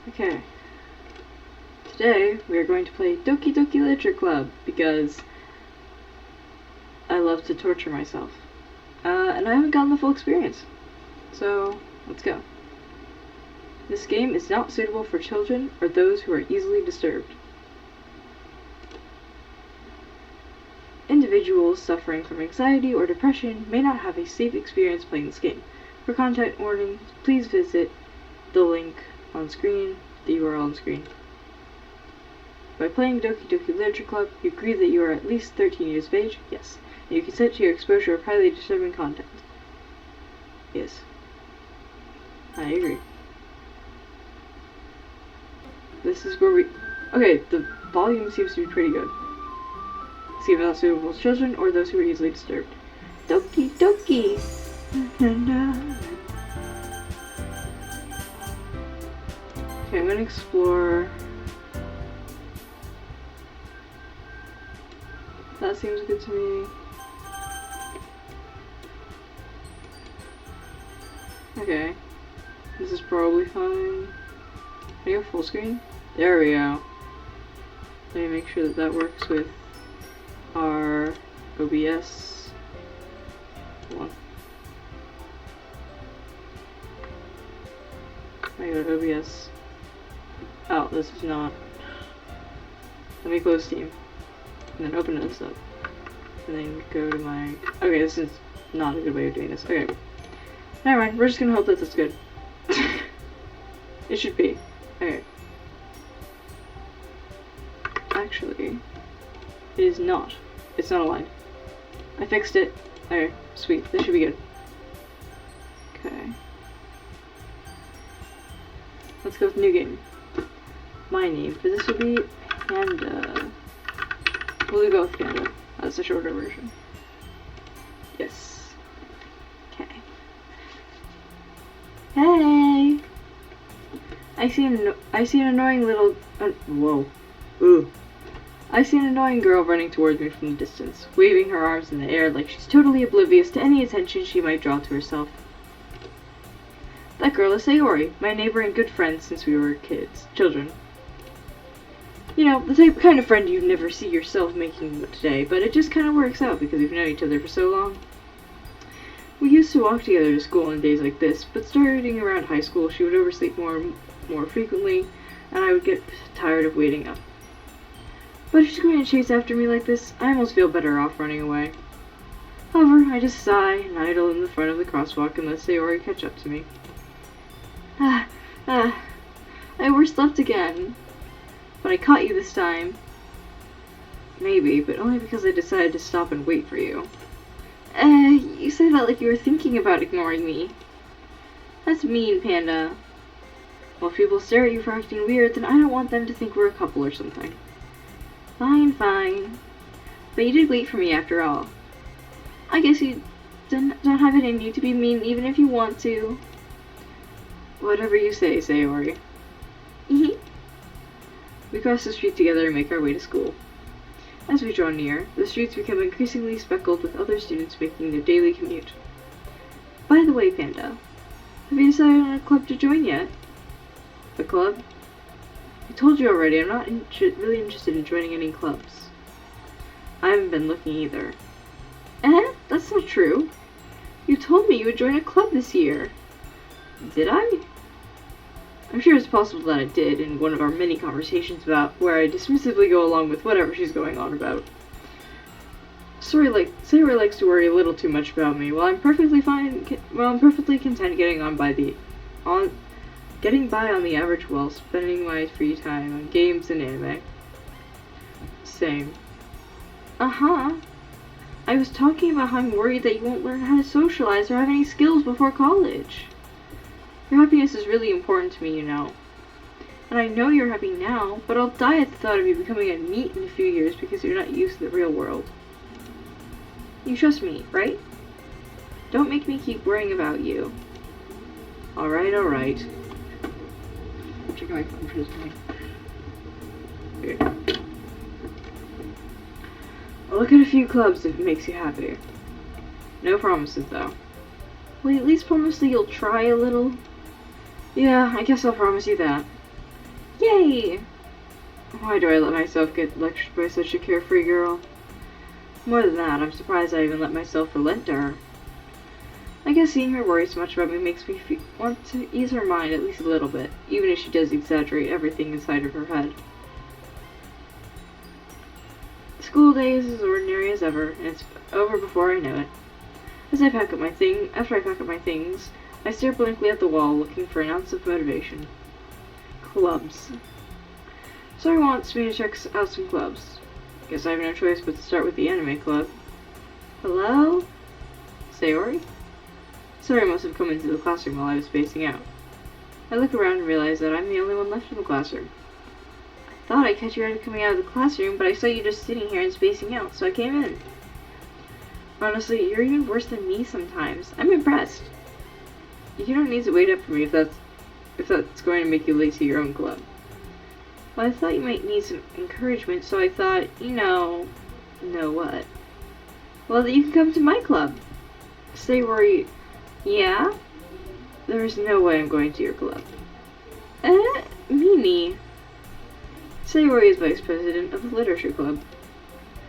Okay. Today we are going to play Doki Doki Literature Club because I love to torture myself. And I haven't gotten the full experience. So, let's go. This game is not suitable for children or those who are easily disturbed. Individuals suffering from anxiety or depression may not have a safe experience playing this game. For content warnings, please visit the link on screen, the URL on screen. By playing Doki Doki Literature Club, you agree that you are at least 13 years of age? Yes. And you consent to your exposure of highly disturbing content? Yes. I agree. This is where we... Okay, the volume seems to be pretty good. This game is not suitable for children or those who are easily disturbed. Doki Doki! Okay, I'm gonna explore... That seems good to me. Okay. This is probably fine. Can I go full screen? There we go. Let me make sure that that works with our OBS. Hold on. I go to OBS. Oh, this is not. Let me close Steam. And then open this up. And then go to my... Okay, this is not a good way of doing this. Okay. Never mind, we're just gonna hope that that's good. It should be. Okay. Actually, it is not. It's not aligned. I fixed it. Okay, sweet. This should be good. Okay. Let's go with new game. My name for this would be Panda. We'll go with Panda. That's the shorter version. Yes. Okay. Hey! I see an annoying little... whoa. Ooh. I see an annoying girl running towards me from the distance, waving her arms in the air like she's totally oblivious to any attention she might draw to herself. That girl is Sayori, my neighbor and good friend since we were children. You know, the kind of friend you'd never see yourself making today, but it just kind of works out because we've known each other for so long. We used to walk together to school on days like this, but starting around high school, she would oversleep more frequently, and I would get tired of waiting up. But if she's going to chase after me like this, I almost feel better off running away. However, I just sigh and idle in the front of the crosswalk and let Sayori catch up to me. I overslept again. But I caught you this time. Maybe, but only because I decided to stop and wait for you. You said that like you were thinking about ignoring me. That's mean, Panda. Well, if people stare at you for acting weird, then I don't want them to think we're a couple or something. Fine, fine. But you did wait for me after all. I guess you don't have it in you to be mean even if you want to. Whatever you say, Sayori. We cross the street together and make our way to school. As we draw near, the streets become increasingly speckled with other students making their daily commute. By the way, Panda, have you decided on a club to join yet? A club? I told you already, I'm not really interested in joining any clubs. I haven't been looking either. That's not true. You told me you would join a club this year. Did I? I'm sure it's possible that I did in one of our many conversations about where I dismissively go along with whatever she's going on about. Sayori likes to worry a little too much about me, while I'm perfectly content getting by on the average while spending my free time on games and anime. Same. Uh-huh. I was talking about how I'm worried that you won't learn how to socialize or have any skills before college. Your happiness is really important to me, you know. And I know you're happy now, but I'll die at the thought of you becoming a NEET in a few years because you're not used to the real world. You trust me, right? Don't make me keep worrying about you. Alright, alright. I'm checking my phone for this point. Okay. I'll look at a few clubs if it makes you happy. No promises, though. Will you at least promise that you'll try a little? Yeah, I guess I'll promise you that. Yay! Why do I let myself get lectured by such a carefree girl? More than that, I'm surprised I even let myself relent to her. I guess seeing her worry so much about me makes me want to ease her mind at least a little bit, even if she does exaggerate everything inside of her head. School day is as ordinary as ever, and it's over before I know it. After I pack up my things, I stare blankly at the wall, looking for an ounce of motivation. Clubs. Sora wants me to check out some clubs. Guess I have no choice but to start with the anime club. Hello? Sayori? Sora must have come into the classroom while I was spacing out. I look around and realize that I'm the only one left in the classroom. I thought I'd catch you coming out of the classroom, but I saw you just sitting here and spacing out, so I came in. Honestly, you're even worse than me sometimes. I'm impressed. You don't need to wait up for me if that's going to make you late to your own club. Well, I thought you might need some encouragement, so I thought, know what? Well, that you can come to my club. Sayori, yeah? There is no way I'm going to your club. Mimi. Sayori is vice president of the literature club.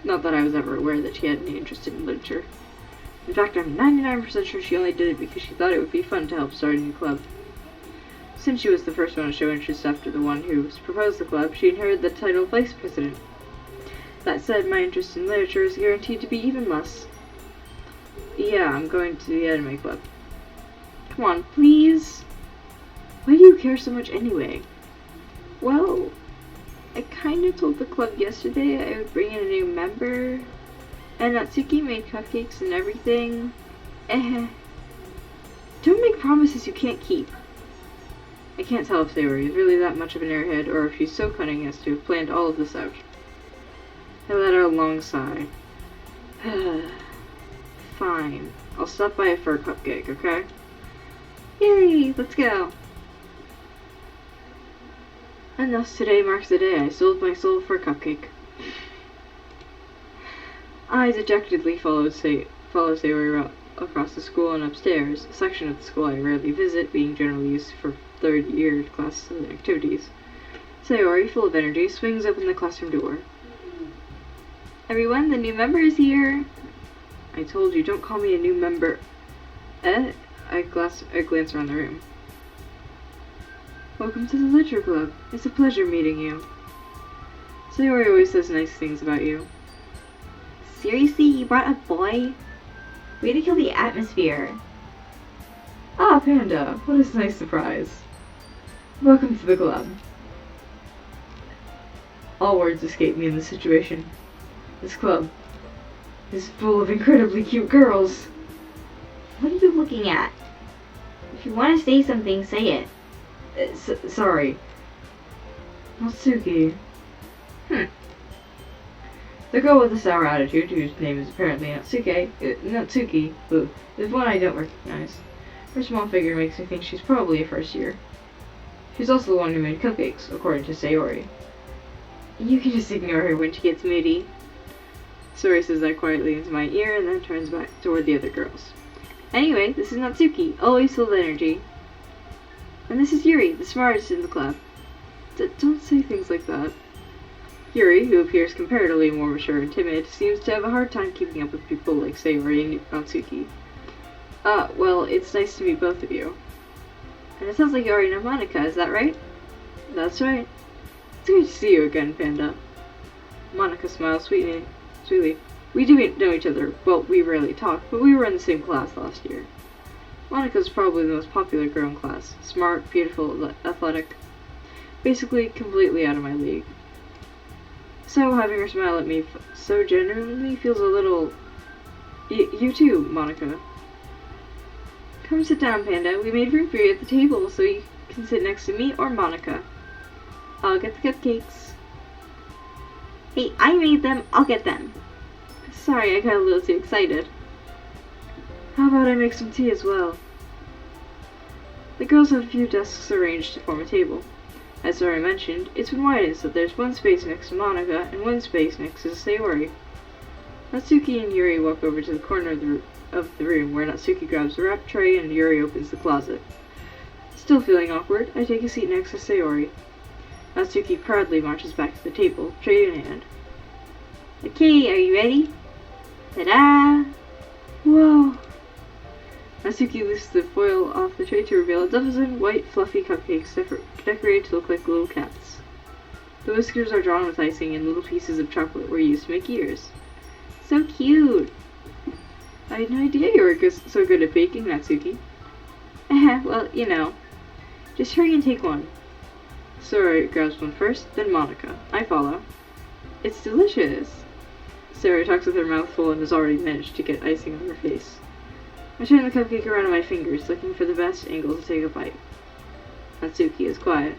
Not that I was ever aware that she had any interest in literature. In fact, I'm 99% sure she only did it because she thought it would be fun to help start a new club. Since she was the first one to show interest after the one who proposed the club, she inherited the title of vice president. That said, my interest in literature is guaranteed to be even less. Yeah, I'm going to the anime club. Come on, please. Why do you care so much anyway? Well, I kinda told the club yesterday I would bring in a new member, and Natsuki made cupcakes and everything. Don't make promises you can't keep. I can't tell if Sayori is really that much of an airhead, or if she's so cunning as to have planned all of this out. I let out a long sigh. Fine. I'll stop by for a cupcake, okay? Yay! Let's go! And thus today marks the day I sold my soul for a cupcake. I dejectedly follow Sayori across the school and upstairs, a section of the school I rarely visit, being generally used for third-year classes and activities. Sayori, full of energy, swings open the classroom door. Everyone, the new member is here! I told you, don't call me a new member. I glance around the room. Welcome to the Literature Club. It's a pleasure meeting you. Sayori always says nice things about you. Seriously, you brought a boy? Way to kill the atmosphere. Ah, Panda, what a nice surprise. Welcome to the club. All words escape me in this situation. This club is full of incredibly cute girls. What are you looking at? If you want to say something, say it. Sorry. Natsuki. The girl with the sour attitude, whose name is apparently Natsuki, is one I don't recognize. Her small figure makes me think she's probably a first year. She's also the one who made cupcakes, according to Sayori. You can just ignore her when she gets moody. Sayori says that quietly into my ear and then turns back toward the other girls. Anyway, this is Natsuki, always full of energy. And this is Yuri, the smartest in the club. Don't say things like that. Yuri, who appears comparatively more mature and timid, seems to have a hard time keeping up with people like Sayori and Natsuki. Well, it's nice to meet both of you. And it sounds like you already know Monica, is that right? That's right. It's great to see you again, Panda. Monica smiles sweetly. We do know each other. Well, we rarely talk, but we were in the same class last year. Monica's probably the most popular girl in class. Smart, beautiful, athletic. Basically, completely out of my league. So, having her smile at me so genuinely feels a little... You too, Monica. Come sit down, Panda. We made room for you at the table so you can sit next to me or Monica. I'll get the cupcakes. Hey, I made them. I'll get them. Sorry, I got a little too excited. How about I make some tea as well? The girls have a few desks arranged to form a table. As already mentioned, it's been widened so there's one space next to Monica and one space next to Sayori. Natsuki and Yuri walk over to the corner of the room where Natsuki grabs the wrap tray and Yuri opens the closet. Still feeling awkward, I take a seat next to Sayori. Natsuki proudly marches back to the table, tray in hand. Okay, are you ready? Ta-da! Whoa! Natsuki lifts the foil off the tray to reveal a dozen white, fluffy cupcakes decorated to look like little cats. The whiskers are drawn with icing, and little pieces of chocolate were used to make ears. So cute! I had no idea you were so good at baking, Natsuki. Well, you know. Just hurry and take one. Sora grabs one first, then Monica. I follow. It's delicious. Sarah talks with her mouth full and has already managed to get icing on her face. I turn the cupcake around in my fingers, looking for the best angle to take a bite. Natsuki is quiet.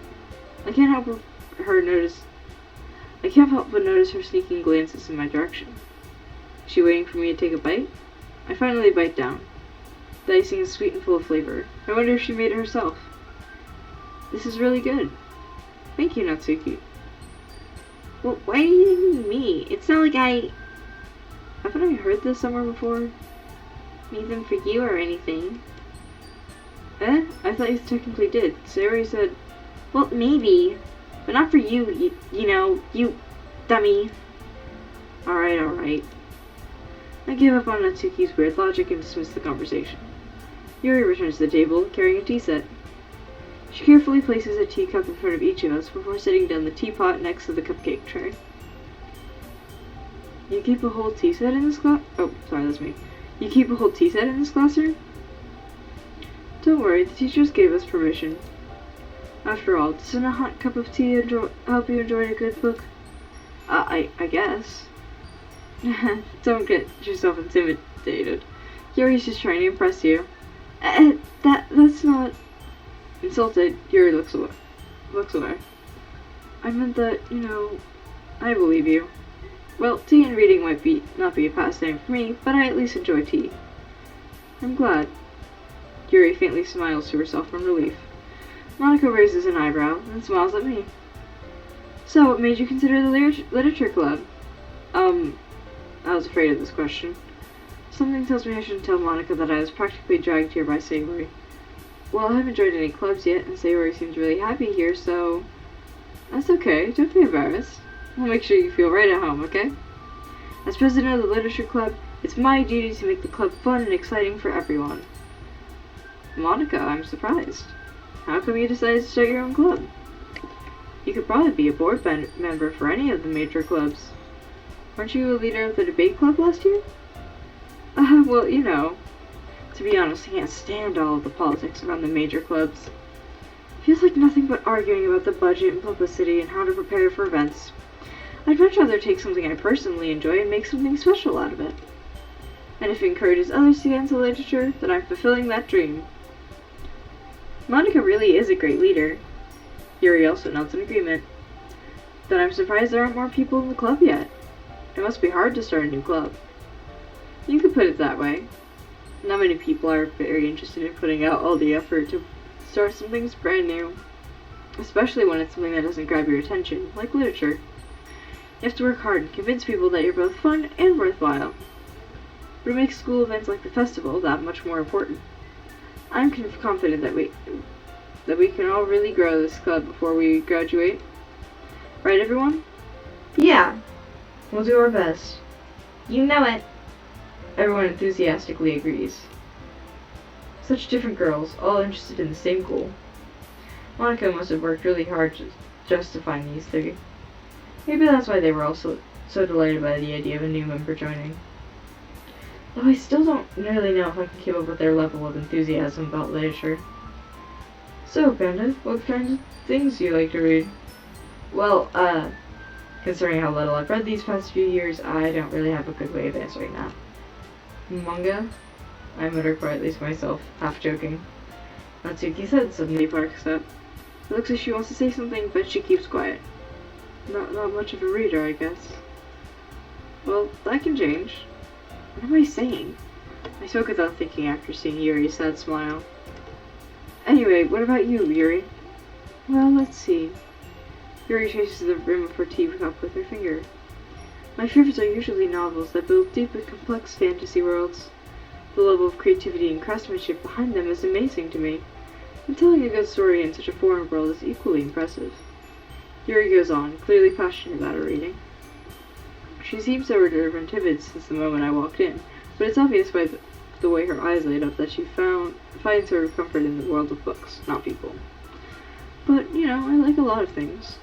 I can't help but notice her sneaking glances in my direction. Is she waiting for me to take a bite? I finally bite down. The icing is sweet and full of flavor. I wonder if she made it herself. This is really good. Thank you, Natsuki. Well, why are you eating me? It's not like I Haven't I heard this somewhere before? made them for you or anything. I thought you technically did. Sayori said... Well, maybe. But not for you, you dummy. Alright. I give up on Natsuki's weird logic and dismiss the conversation. Yuri returns to the table, carrying a tea set. She carefully places a teacup in front of each of us before setting down the teapot next to the cupcake tray. You keep a whole tea set in this You keep a whole tea set in this classroom? Don't worry, the teachers gave us permission. After all, doesn't a hot cup of tea help you enjoy a good book? I guess. Don't get yourself intimidated. Yuri's just trying to impress you. That's not... Insulted, Yuri looks away. I meant that, I believe you. Well, tea and reading might not be a pastime for me, but I at least enjoy tea. I'm glad. Yuri faintly smiles to herself from relief. Monica raises an eyebrow and smiles at me. So, what made you consider the literature club? I was afraid of this question. Something tells me I shouldn't tell Monica that I was practically dragged here by Sayori. Well, I haven't joined any clubs yet, and Sayori seems really happy here, so... That's okay, don't be embarrassed. I'll make sure you feel right at home, okay? As president of the literature club, it's my duty to make the club fun and exciting for everyone. Monica, I'm surprised. How come you decided to start your own club? You could probably be a board member for any of the major clubs. Weren't you a leader of the debate club last year? Well, to be honest, I can't stand all of the politics around the major clubs. It feels like nothing but arguing about the budget and publicity and how to prepare for events. I'd much rather take something I personally enjoy and make something special out of it. And if it encourages others to get into literature, then I'm fulfilling that dream. Monica really is a great leader. Yuri also nods in agreement. Then I'm surprised there aren't more people in the club yet. It must be hard to start a new club. You could put it that way. Not many people are very interested in putting out all the effort to start something brand new. Especially when it's something that doesn't grab your attention, like literature. You have to work hard and convince people that you're both fun and worthwhile. But it makes school events like the festival that much more important. I'm confident that we can all really grow this club before we graduate. Right, everyone? Yeah, We'll do our best. you know it. Everyone enthusiastically agrees. Such different girls, all interested in the same goal. Monica must have worked really hard just to find these three. Maybe that's why they were all so delighted by the idea of a new member joining. Though I still don't really know if I can keep up with their level of enthusiasm about literature. So, Panda, what kinds of things do you like to read? Well, considering how little I've read these past few years, I don't really have a good way of answering that. Manga? I mutter quietly to myself, half joking. Natsuki said, suddenly parks up. It looks like she wants to say something, but she keeps quiet. Not much of a reader, I guess. Well, that can change. What am I saying? I spoke without thinking after seeing Yuri's sad smile. Anyway, what about you, Yuri? Well, let's see. Yuri traces the rim of her teacup with her finger. My favorites are usually novels that build deep and complex fantasy worlds. The level of creativity and craftsmanship behind them is amazing to me, and telling a good story in such a foreign world is equally impressive. Yuri goes on, clearly passionate about her reading. She seemed so reserved and timid since the moment I walked in, but it's obvious by the way her eyes light up that she finds her comfort in the world of books, not people. But, I like a lot of things.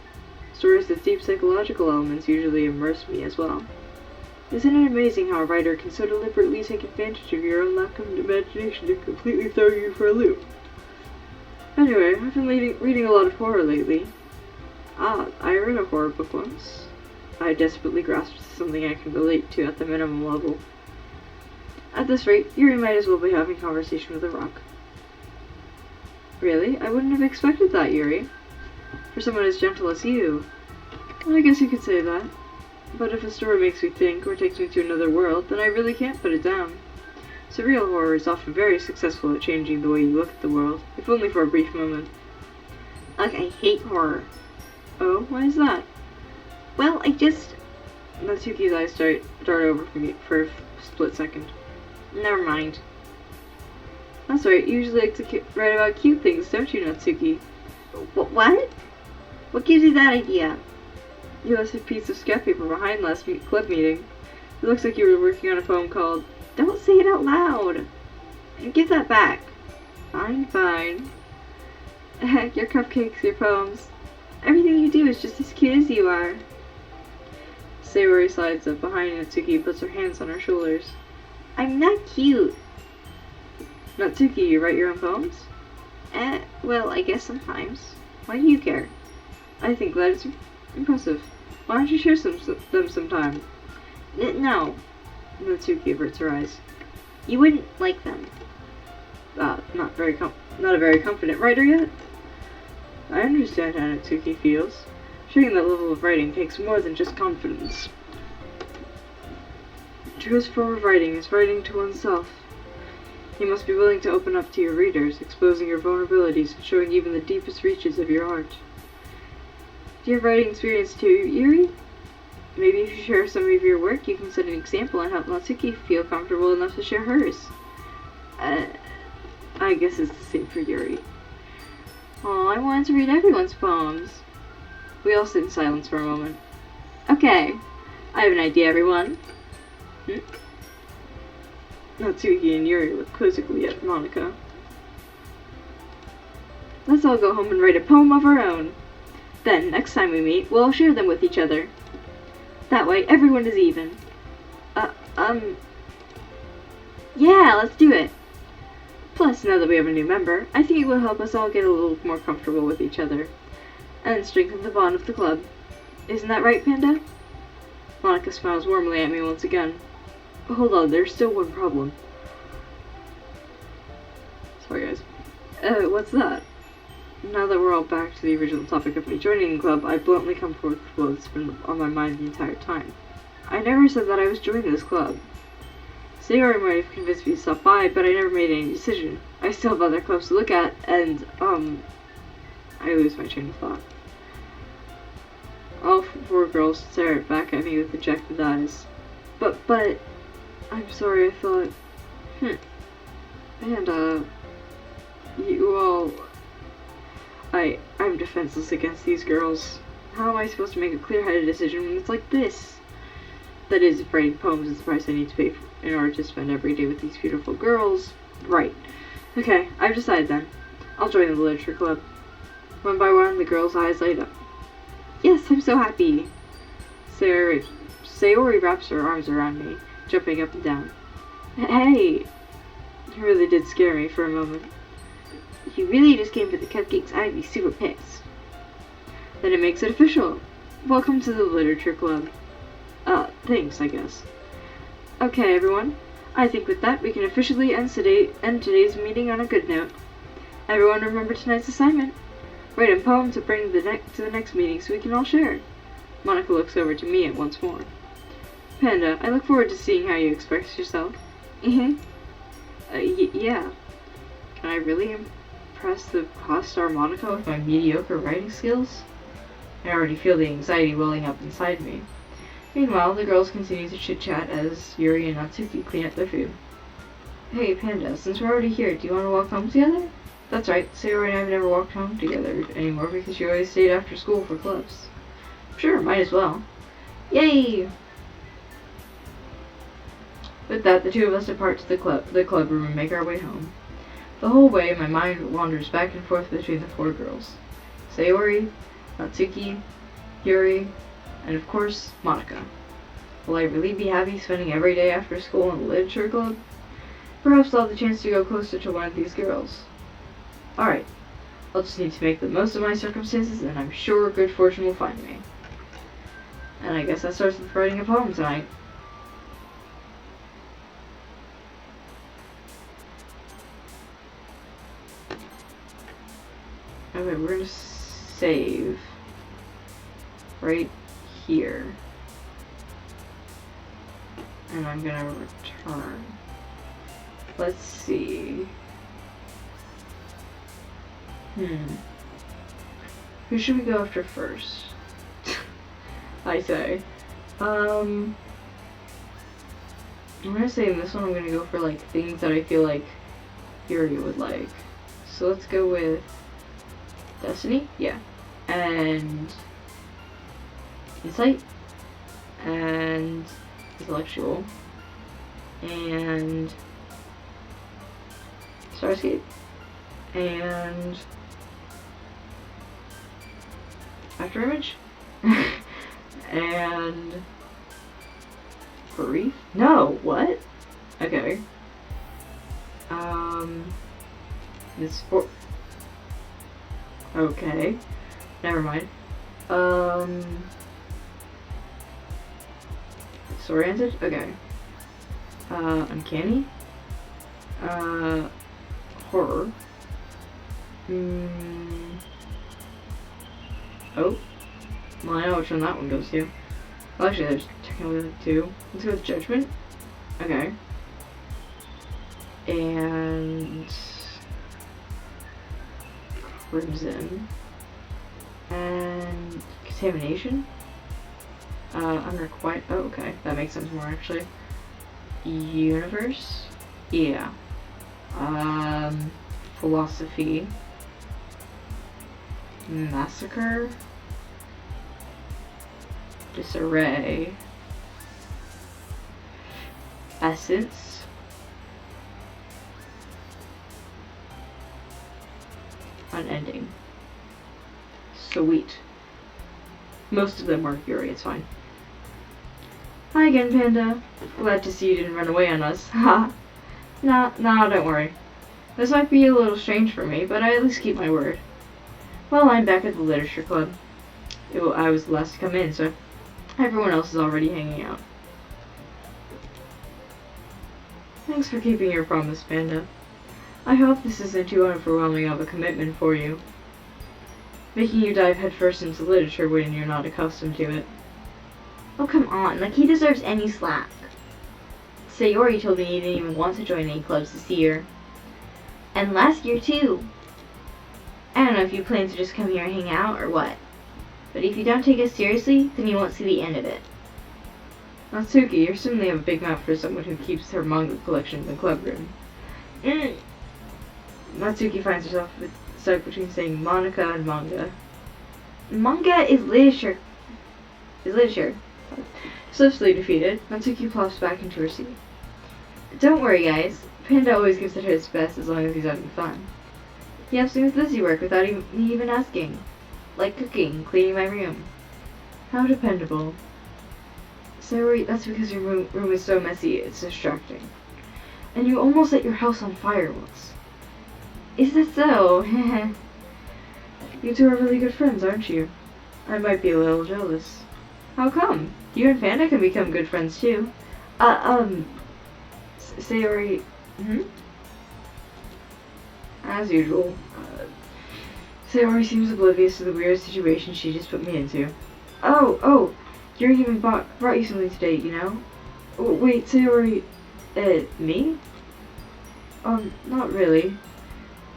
Stories with deep psychological elements usually immerse me as well. Isn't it amazing how a writer can so deliberately take advantage of your own lack of imagination to completely throw you for a loop? Anyway, I've been reading a lot of horror lately. I read a horror book once. I desperately grasped something I can relate to at the minimum level. At this rate, Yuri might as well be having conversation with a rock. Really? I wouldn't have expected that, Yuri. For someone as gentle as you. Well, I guess you could say that. But if a story makes me think, or takes me to another world, then I really can't put it down. Surreal horror is often very successful at changing the way you look at the world, if only for a brief moment. Ugh, I hate horror. Oh, why is that? Well, Natsuki's eyes dart over from me for a split second. Never mind. That's right, you usually like to write about cute things, don't you, Natsuki? What? What gives you that idea? You left a piece of scrap paper behind last club meeting. It looks like you were working on a poem called... Don't say it out loud. Give that back. Fine. Heck, your cupcakes, your poems. Everything you do is just as cute as you are. Sayori slides up behind Natsuki and puts her hands on her shoulders. I'm not cute. Natsuki, you write your own poems? Well, I guess sometimes. Why do you care? I think that is impressive. Why don't you share them sometime? No. Natsuki averts her eyes. You wouldn't like them. Not a very confident writer yet? I understand how Natsuki feels. Sharing that level of writing takes more than just confidence. The truest form of writing is writing to oneself. You must be willing to open up to your readers, exposing your vulnerabilities and showing even the deepest reaches of your heart. Do you have writing experience too, Yuri? Maybe if you share some of your work, you can set an example and help Natsuki feel comfortable enough to share hers. I guess it's the same for Yuri. Aw, I wanted to read everyone's poems. We all sit in silence for a moment. Okay, I have an idea, everyone. Natsuki and Yuri look quizzically at Monika. Let's all go home and write a poem of our own. Then, next time we meet, we'll all share them with each other. That way, everyone is even. Yeah, let's do it. Plus, now that we have a new member, I think it will help us all get a little more comfortable with each other. And strengthen the bond of the club. Isn't that right, Panda? Monika smiles warmly at me once again. Hold on, there's still one problem. Sorry, guys. What's that? Now that we're all back to the original topic of me joining the club, I bluntly come forth with what's been on my mind the entire time. I never said that I was joining this club. Sayori might have convinced me to stop by, but I never made any decision. I still have other clubs to look at, and, I lose my train of thought. All four girls stare back at me with dejected eyes. But, I'm sorry, I thought... And, you all... I'm defenseless against these girls. How am I supposed to make a clear-headed decision when it's like this? That is, if writing poems is the price I need to pay in order to spend every day with these beautiful girls. Right. Okay, I've decided then. I'll join the literature club. One by one, the girls' eyes light up. Yes, I'm so happy. Sayori wraps her arms around me, jumping up and down. Hey! It really did scare me for a moment. If you really just came for the cupcakes, I'd be super pissed. Then it makes it official. Welcome to the literature club. Thanks, I guess. Okay, everyone. I think with that, we can officially end today's meeting on a good note. Everyone remember tonight's assignment. Write a poem to bring to the next meeting so we can all share. Monika looks over to me once more. Panda, I look forward to seeing how you express yourself. Yeah. Can I really impress the hot-star Monika with my mediocre writing skills? I already feel the anxiety welling up inside me. Meanwhile, the girls continue to chit-chat as Yuri and Natsuki clean up their food. Hey, Panda, since we're already here, do you want to walk home together? That's right, Sayori and I have never walked home together anymore because she always stayed after school for clubs. Sure, might as well. Yay! With that, the two of us depart to the club room and make our way home. The whole way, my mind wanders back and forth between the four girls. Sayori, Natsuki, Yuri, and of course, Monica. Will I really be happy spending every day after school in the literature club? Perhaps I'll have the chance to go closer to one of these girls. Alright, I'll just need to make the most of my circumstances, and I'm sure good fortune will find me. And I guess that starts with writing a poem tonight. Okay, we're gonna save right here. And I'm gonna return. Let's see. Who should we go after first? I say. I'm gonna say in this one I'm gonna go for like things that I feel like Yuri would like. So let's go with Destiny, yeah. And Insight. And Intellectual. And Starscape. And After Image. And Brief? No, what? Okay. This for okay. Never mind. Disoriented? Okay. Uncanny? Horror. Oh. Well, I know which one that one goes to. Well, actually, there's technically two. Let's go with Judgment. Okay. And Crimson. And Contamination. Unrequited. Oh, okay. That makes sense more, actually. Universe. Yeah. Philosophy. Massacre. Disarray. Essence. Unending. Sweet. Most of them are Yuri, it's fine. Hi again, Panda. Glad to see you didn't run away on us. Ha! Nah, don't worry. This might be a little strange for me, but I at least keep my word. Well, I'm back at the Literature Club. I was the last to come in, so everyone else is already hanging out. Thanks for keeping your promise, Panda. I hope this isn't too overwhelming of a commitment for you. Making you dive headfirst into literature when you're not accustomed to it. Oh, come on. Like, he deserves any slack. Sayori told me he didn't even want to join any clubs this year. And last year, too. I don't know if you plan to just come here and hang out or what. But if you don't take us seriously, then you won't see the end of it. Natsuki, you certainly have a big mouth for someone who keeps her manga collection in the club room. Natsuki finds herself stuck between saying Monica and manga. Manga is literature. Swiftly defeated, Natsuki plops back into her seat. Don't worry, guys. Panda always gives it his best as long as he's having fun. He helps me with busy work without me even asking. Like cooking, cleaning my room. How dependable. Sayori, that's because your room is so messy, it's distracting. And you almost set your house on fire once. Is that so? You two are really good friends, aren't you? I might be a little jealous. How come? You and Panda can become good friends too. Sayori... As usual. Sayori seems oblivious to the weird situation she just put me into. Oh, Yuri even brought you something today, you know? Oh, wait, Sayori... me? Not really.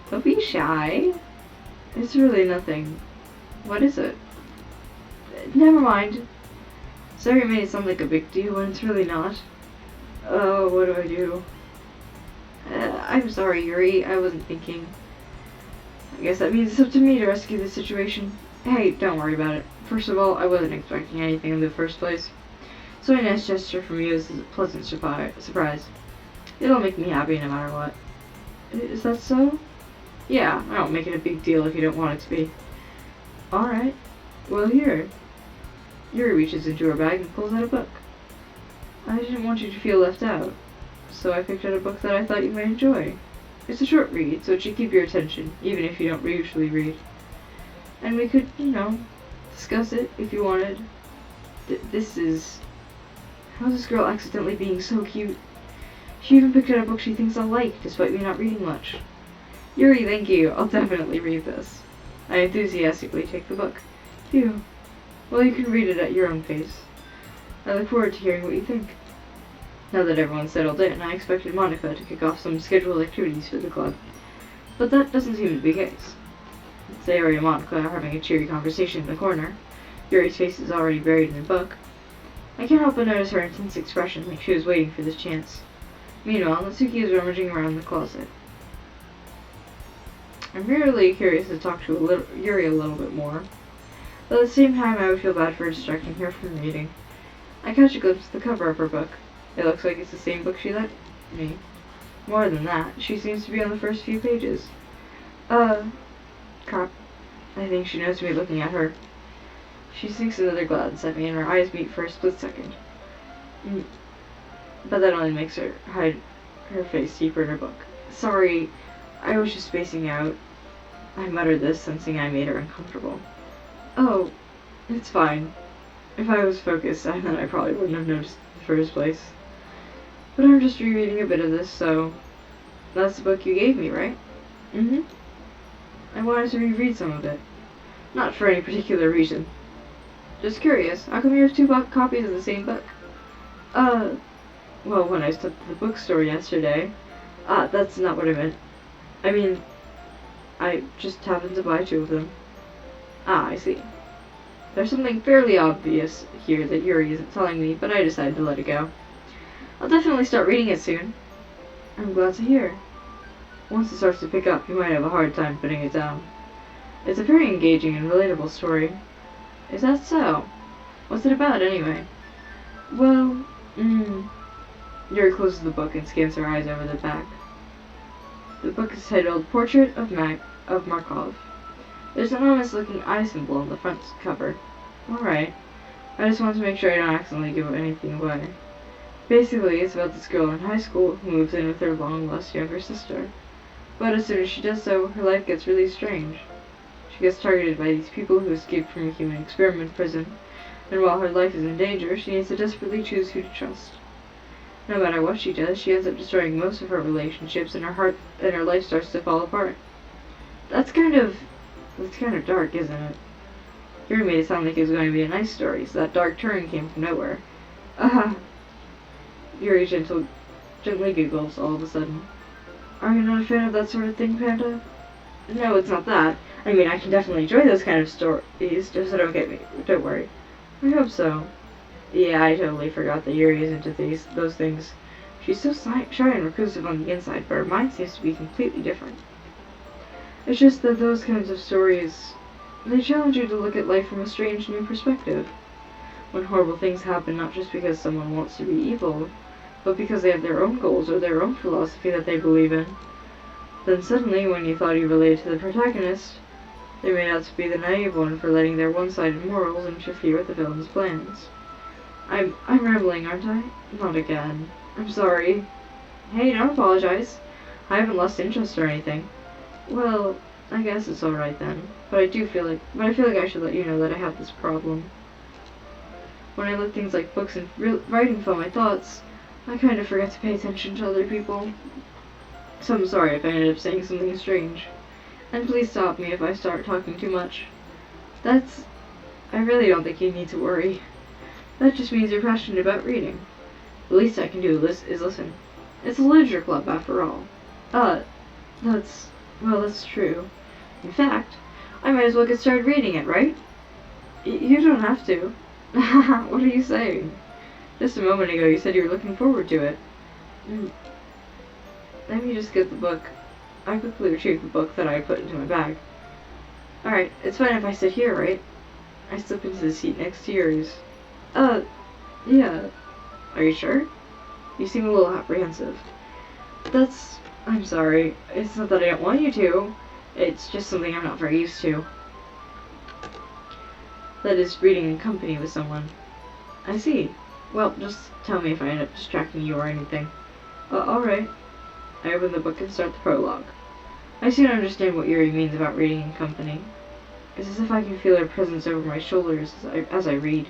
Don't be shy. It's really nothing. What is it? Never mind. Sayori made it sound like a big deal when it's really not. Oh, what do I do? I'm sorry, Yuri. I wasn't thinking. I guess that means it's up to me to rescue the situation. Hey, don't worry about it. First of all, I wasn't expecting anything in the first place. So a nice gesture from you is a pleasant surprise. It'll make me happy no matter what. Is that so? Yeah, I don't make it a big deal if you don't want it to be. Alright. Well, here. Yuri reaches into her bag and pulls out a book. I didn't want you to feel left out, so I picked out a book that I thought you might enjoy. It's a short read, so it should keep your attention, even if you don't usually read. And we could, discuss it if you wanted. This is... How's this girl accidentally being so cute? She even picked out a book she thinks I'll like, despite me not reading much. Yuri, thank you. I'll definitely read this. I enthusiastically take the book. Phew. Well, you can read it at your own pace. I look forward to hearing what you think. Now that everyone's settled in, I expected Monica to kick off some scheduled activities for the club. But that doesn't seem to be the case. Sayori and Monica are having a cheery conversation in the corner. Yuri's face is already buried in the book. I can't help but notice her intense expression, like she was waiting for this chance. Meanwhile, Natsuki is rummaging around the closet. I'm really curious to talk to Yuri a little bit more, but at the same time I would feel bad for distracting her from reading. I catch a glimpse of the cover of her book. It looks like it's the same book she lent me. More than that, she seems to be on the first few pages. Crap. I think she knows me looking at her. She sinks another glance at me and our eyes meet for a split second. But that only makes her hide her face deeper in her book. Sorry, I was just spacing out. I muttered this, sensing I made her uncomfortable. Oh, it's fine. If I was focused, then I probably wouldn't have noticed in the first place. But I'm just rereading a bit of this, so... That's the book you gave me, right? Mm-hmm. I wanted to reread some of it. Not for any particular reason. Just curious, how come you have two copies of the same book? Well, when I stopped at the bookstore yesterday... that's not what I meant. I mean, I just happened to buy two of them. I see. There's something fairly obvious here that Yuri isn't telling me, but I decided to let it go. I'll definitely start reading it soon. I'm glad to hear. Once it starts to pick up, you might have a hard time putting it down. It's a very engaging and relatable story. Is that so? What's it about, anyway? Well, Yuri closes the book and scans her eyes over the back. The book is titled Portrait of Markov. There's an ominous-looking eye symbol on the front cover. Alright. I just want to make sure I don't accidentally give anything away. Basically, it's about this girl in high school who moves in with her long-lost younger sister. But as soon as she does so, her life gets really strange. She gets targeted by these people who escaped from a human experiment prison, and while her life is in danger, she needs to desperately choose who to trust. No matter what she does, she ends up destroying most of her relationships, and her life starts to fall apart. That's kind of dark, isn't it? Yuri made it sound like it was going to be a nice story, so that dark turn came from nowhere. Yuri gently giggles all of a sudden. Are you not a fan of that sort of thing, Panda? No, it's not that. I mean, I can definitely enjoy those kind of stories, just so don't get me. Don't worry. I hope so. Yeah, I totally forgot that Yuri is into those things. She's so shy and reclusive on the inside, but her mind seems to be completely different. It's just that those kinds of stories, they challenge you to look at life from a strange new perspective. When horrible things happen not just because someone wants to be evil, but because they have their own goals or their own philosophy that they believe in. Then suddenly, when you thought you related to the protagonist, they made out to be the naive one for letting their one-sided morals interfere with the villain's plans. I'm rambling, aren't I? Not again. I'm sorry. Hey, don't apologize. I haven't lost interest or anything. Well, I guess it's alright then. But I feel like I should let you know that I have this problem. When I let things like books and writing fill my thoughts, I kind of forget to pay attention to other people. So I'm sorry if I ended up saying something strange. And please stop me if I start talking too much. I really don't think you need to worry. That just means you're passionate about reading. The least I can do is listen. It's a literature club, after all. That's true. In fact, I might as well get started reading it, right? You don't have to. What are you saying? Just a moment ago you said you were looking forward to it. Let me just get the book. I quickly retrieved the book that I had put into my bag. Alright, it's fine if I sit here, right? I slip into the seat next to yours. Yeah. Are you sure? You seem a little apprehensive. I'm sorry. It's not that I don't want you to. It's just something I'm not very used to. That is, reading in company with someone. I see. Well, just tell me if I end up distracting you or anything. Alright. I open the book and start the prologue. I soon understand what Yuri means about reading in company. It's as if I can feel her presence over my shoulders as I read.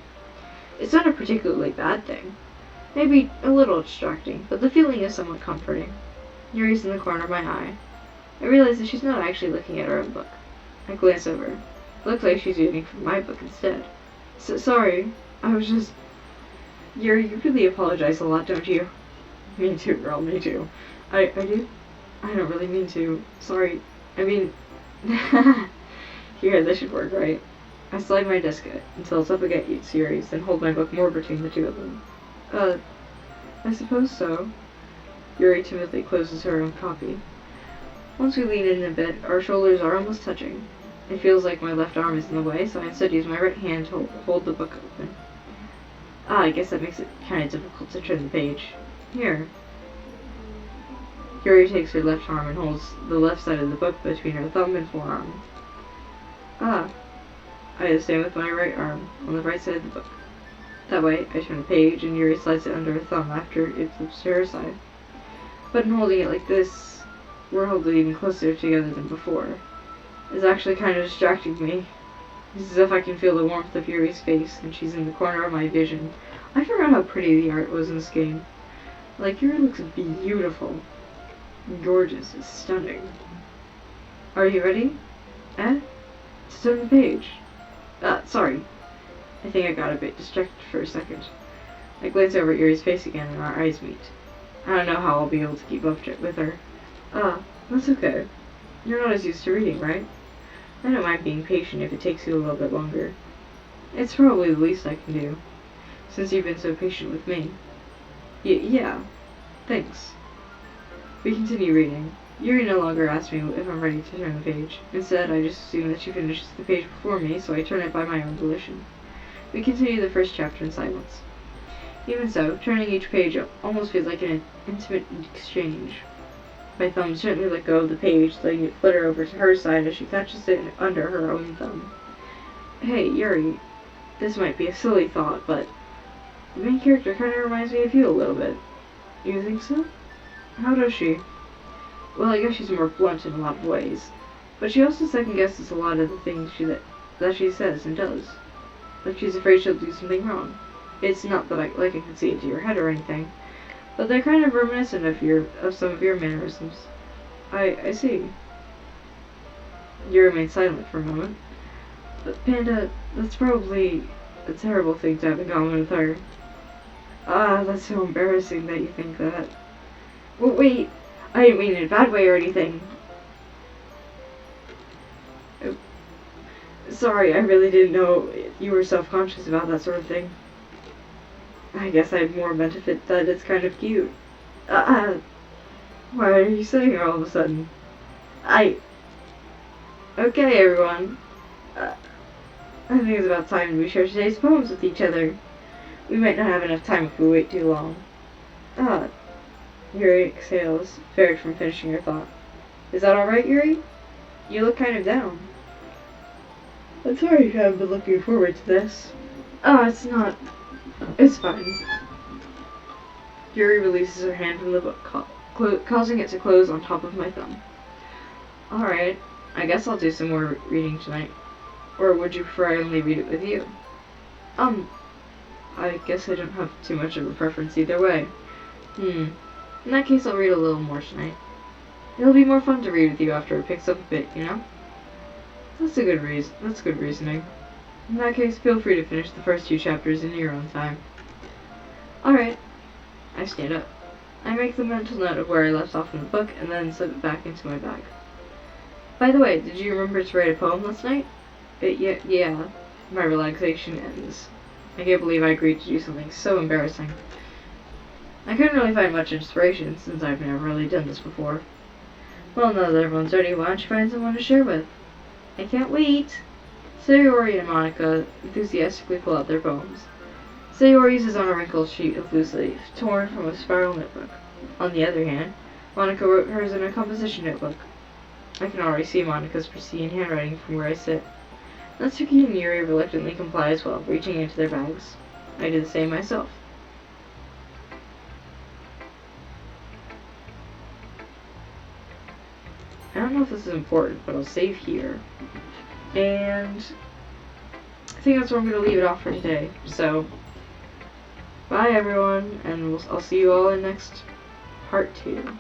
It's not a particularly bad thing. Maybe a little distracting, but the feeling is somewhat comforting. Yuri's in the corner of my eye. I realize that she's not actually looking at her own book. I glance over. It looks like she's reading from my book instead. Sorry, I was just... Yuri, you really apologize a lot, don't you? Me too, girl, me too. I do? I don't really mean to. Sorry. I mean... Here, this should work, right? I slide my desk until it's up against Yuri's, then hold my book more between the two of them. I suppose so. Yuri timidly closes her own copy. Once we lean in a bit, our shoulders are almost touching. It feels like my left arm is in the way, so I instead use my right hand to hold the book open. I guess that makes it kind of difficult to turn the page. Here. Yuri takes her left arm and holds the left side of the book between her thumb and forearm. I do the same with my right arm, on the right side of the book. That way, I turn the page, and Yuri slides it under her thumb after it flips to her side. But in holding it like this, we're holding even closer together than before. It's actually kind of distracting me. It's as if I can feel the warmth of Yuri's face, and she's in the corner of my vision. I forgot how pretty the art was in this game. Like, Yuri looks beautiful. Gorgeous. It's stunning. Are you ready? To turn the page. Sorry. I think I got a bit distracted for a second. I glance over at Yuri's face again, and our eyes meet. I don't know how I'll be able to keep up with her. That's okay. You're not as used to reading, right? I don't mind being patient if it takes you a little bit longer. It's probably the least I can do, since you've been so patient with me. Yeah. Thanks. We continue reading. Yuri no longer asks me if I'm ready to turn the page. Instead, I just assume that she finishes the page before me, so I turn it by my own volition. We continue the first chapter in silence. Even so, turning each page almost feels like an intimate exchange. My thumb gently let go of the page, letting it flutter over to her side as she catches it under her own thumb. Hey, Yuri, this might be a silly thought, but the main character kind of reminds me of you a little bit. You think so? How does she? Well, I guess she's more blunt in a lot of ways, but she also second-guesses a lot of the things that she says and does. Like she's afraid she'll do something wrong. It's not that I can see into your head or anything, but they're kind of reminiscent of some of your mannerisms. I see. You remain silent for a moment. But Panda, that's probably a terrible thing to have in common with her. That's so embarrassing that you think that. Well, wait, I didn't mean it in a bad way or anything. Sorry, I really didn't know you were self-conscious about that sort of thing. I guess I more meant that it's kind of cute. Why are you saying it all of a sudden? Okay, everyone. I think it's about time we share today's poems with each other. We might not have enough time if we wait too long. Yuri exhales, fared from finishing her thought. Is that alright, Yuri? You look kind of down. I'm sorry you haven't been looking forward to this. It's not. It's fine. Yuri releases her hand from the book, causing it to close on top of my thumb. Alright, I guess I'll do some more reading tonight. Or would you prefer I only read it with you? I guess I don't have too much of a preference either way. In that case, I'll read a little more tonight. It'll be more fun to read with you after it picks up a bit, you know? That's good reasoning. In that case, feel free to finish the first 2 chapters in your own time. Alright. I stand up. I make the mental note of where I left off in the book, and then slip it back into my bag. By the way, did you remember to write a poem last night? Yeah. My relaxation ends. I can't believe I agreed to do something so embarrassing. I couldn't really find much inspiration, since I've never really done this before. Well, now that everyone's ready, why don't you find someone to share with? I can't wait! Sayori and Monica enthusiastically pull out their poems. Sayori's is on a wrinkled sheet of loose leaf, torn from a spiral notebook. On the other hand, Monica wrote hers in a composition notebook. I can already see Monica's pristine handwriting from where I sit. Natsuki and Yuri reluctantly comply as well, reaching into their bags. I do the same myself. I don't know if this is important, but I'll save here. And I think that's where I'm going to leave it off for today. So, bye everyone, and I'll see you all in next part 2.